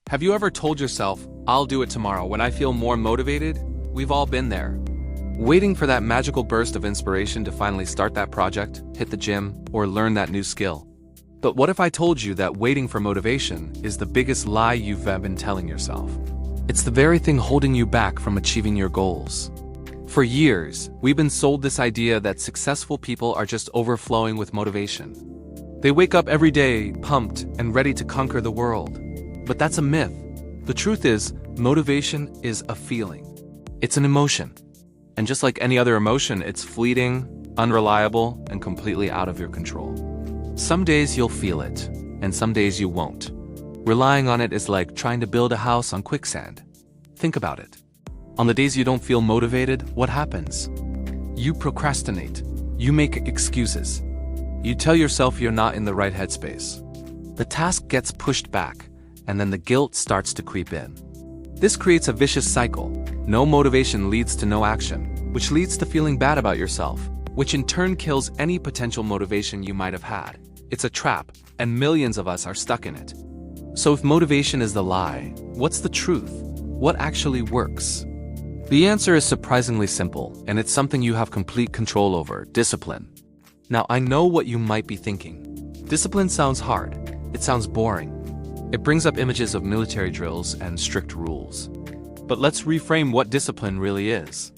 Have you ever told yourself, I'll do it tomorrow when I feel more motivated? We've all been there. Waiting for that magical burst of inspiration to finally start that project, hit the gym, or learn that new skill. But what if I told you that waiting for motivation is the biggest lie you've been telling yourself? It's the very thing holding you back from achieving your goals. For years, we've been sold this idea that successful people are just overflowing with motivation. They wake up every day, pumped and ready to conquer the world. But that's a myth. The truth is, motivation is a feeling. It's an emotion. And just like any other emotion, it's fleeting, unreliable, and completely out of your control. Some days you'll feel it, and some days you won't. Relying on it is like trying to build a house on quicksand. Think about it. On the days you don't feel motivated, what happens? You procrastinate. You make excuses. You tell yourself you're not in the right headspace. The task gets pushed back, and then the guilt starts to creep in. This creates a vicious cycle. No motivation leads to no action, which leads to feeling bad about yourself, which in turn kills any potential motivation you might have had. It's a trap, and millions of us are stuck in it. So if motivation is the lie, what's the truth? What actually works? The answer is surprisingly simple, and it's something you have complete control over: discipline. Now, I know what you might be thinking. Discipline sounds hard. It sounds boring. It brings up images of military drills and strict rules. But let's reframe what discipline really is.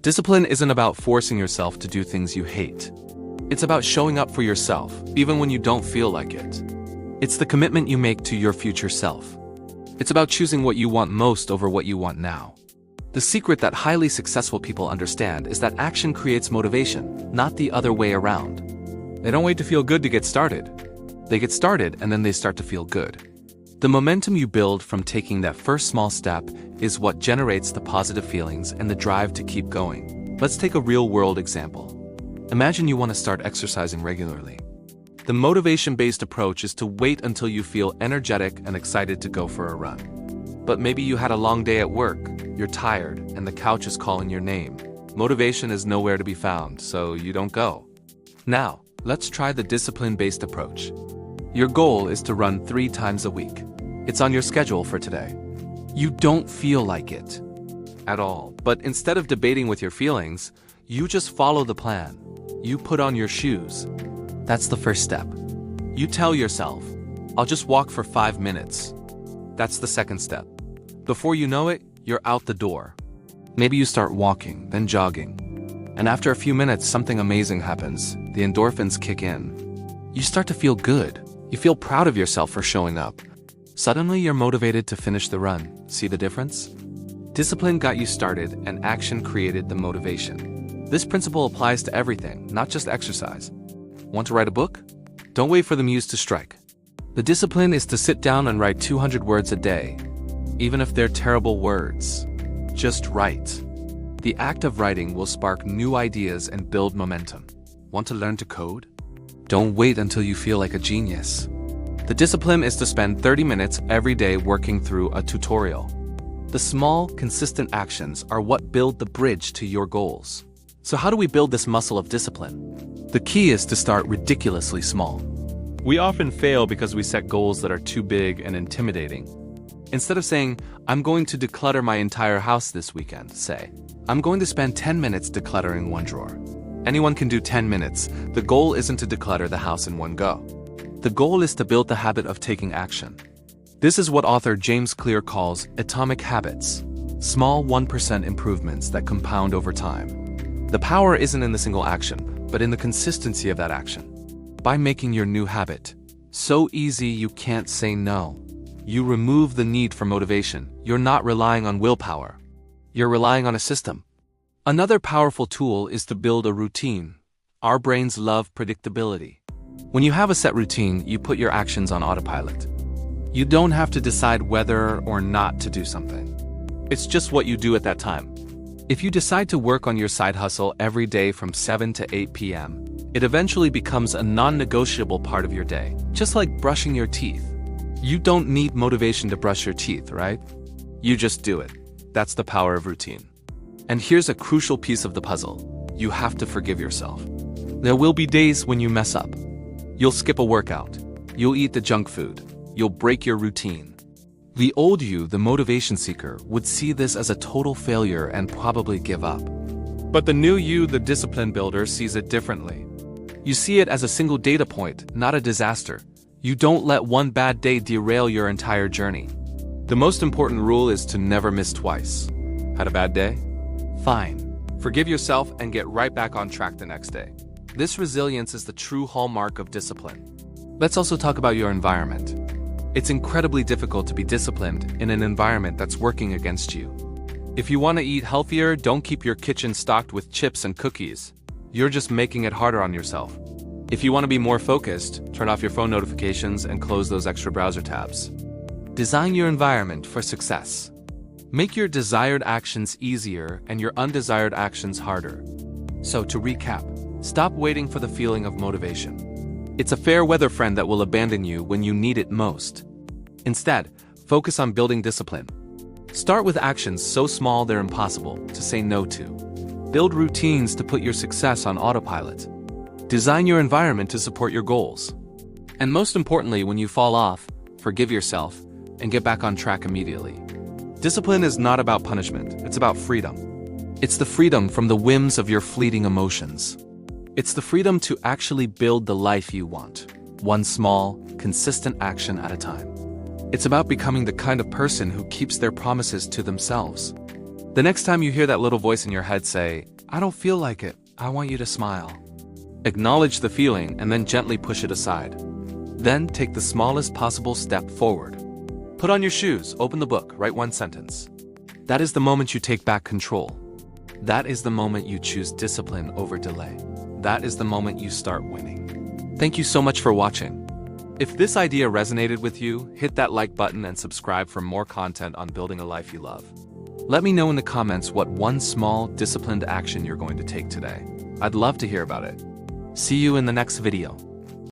Discipline isn't about forcing yourself to do things you hate. It's about showing up for yourself, even when you don't feel like it. It's the commitment you make to your future self. It's about choosing what you want most over what you want now. The secret that highly successful people understand is that action creates motivation, not the other way around. They don't wait to feel good to get started. They get started and then they start to feel good. The momentum you build from taking that first small step is what generates the positive feelings and the drive to keep going. Let's take a real-world example. Imagine you want to start exercising regularly. The motivation-based approach is to wait until you feel energetic and excited to go for a run. But maybe you had a long day at work, you're tired, and the couch is calling your name. Motivation is nowhere to be found, so you don't go. Now, let's try the discipline-based approach. Your goal is to run 3 times a week. It's on your schedule for today. You don't feel like it at all, but instead of debating with your feelings, you just follow the plan. You put on your shoes. That's the first step. You tell yourself, I'll just walk for 5 minutes. That's the second step. Before you know it, you're out the door. Maybe you start walking, then jogging. And after a few minutes, something amazing happens. The endorphins kick in. You start to feel good. You feel proud of yourself for showing up. Suddenly, you're motivated to finish the run. See the difference? Discipline got you started, and action created the motivation. This principle applies to everything, not just exercise. Want to write a book? Don't wait for the muse to strike. The discipline is to sit down and write 200 words a day, even if they're terrible words. Just write. The act of writing will spark new ideas and build momentum. Want to learn to code? Don't wait until you feel like a genius. The discipline is to spend 30 minutes every day working through a tutorial. The small, consistent actions are what build the bridge to your goals. So how do we build this muscle of discipline? The key is to start ridiculously small. We often fail because we set goals that are too big and intimidating. Instead of saying, I'm going to declutter my entire house this weekend, say, I'm going to spend 10 minutes decluttering one drawer. Anyone can do 10 minutes. The goal isn't to declutter the house in one go. The goal is to build the habit of taking action. This is what author James Clear calls atomic habits, small 1% improvements that compound over time. The power isn't in the single action, but in the consistency of that action. By making your new habit so easy you can't say no, you remove the need for motivation. You're not relying on willpower. You're relying on a system. Another powerful tool is to build a routine. Our brains love predictability. When you have a set routine, you put your actions on autopilot. You don't have to decide whether or not to do something. It's just what you do at that time. If you decide to work on your side hustle every day from 7 to 8 p.m., it eventually becomes a non-negotiable part of your day, just like brushing your teeth. You don't need motivation to brush your teeth, right? You just do it. That's the power of routine. And here's a crucial piece of the puzzle. You have to forgive yourself. There will be days when you mess up. You'll skip a workout. You'll eat the junk food. You'll break your routine. The old you, the motivation seeker, would see this as a total failure and probably give up. But the new you, the discipline builder, sees it differently. You see it as a single data point, not a disaster. You don't let one bad day derail your entire journey. The most important rule is to never miss twice. Had a bad day? Fine. Forgive yourself and get right back on track the next day. This resilience is the true hallmark of discipline. Let's also talk about your environment. It's incredibly difficult to be disciplined in an environment that's working against you. If you want to eat healthier, don't keep your kitchen stocked with chips and cookies. You're just making it harder on yourself. If you want to be more focused, turn off your phone notifications and close those extra browser tabs. Design your environment for success. Make your desired actions easier and your undesired actions harder. So to recap, stop waiting for the feeling of motivation. It's a fair weather friend that will abandon you when you need it most. Instead, focus on building discipline. Start with actions so small they're impossible to say no to. Build routines to put your success on autopilot. Design your environment to support your goals. And most importantly, when you fall off, forgive yourself and get back on track immediately. Discipline is not about punishment, it's about freedom. It's the freedom from the whims of your fleeting emotions. It's the freedom to actually build the life you want, one small, consistent action at a time. It's about becoming the kind of person who keeps their promises to themselves. The next time you hear that little voice in your head say, "I don't feel like it," I want you to smile. Acknowledge the feeling and then gently push it aside. Then take the smallest possible step forward. Put on your shoes, open the book, write one sentence. That is the moment you take back control. That is the moment you choose discipline over delay. That is the moment you start winning. Thank you so much for watching. If this idea resonated with you, hit that like button and subscribe for more content on building a life you love. Let me know in the comments what one small, disciplined action you're going to take today. I'd love to hear about it. See you in the next video.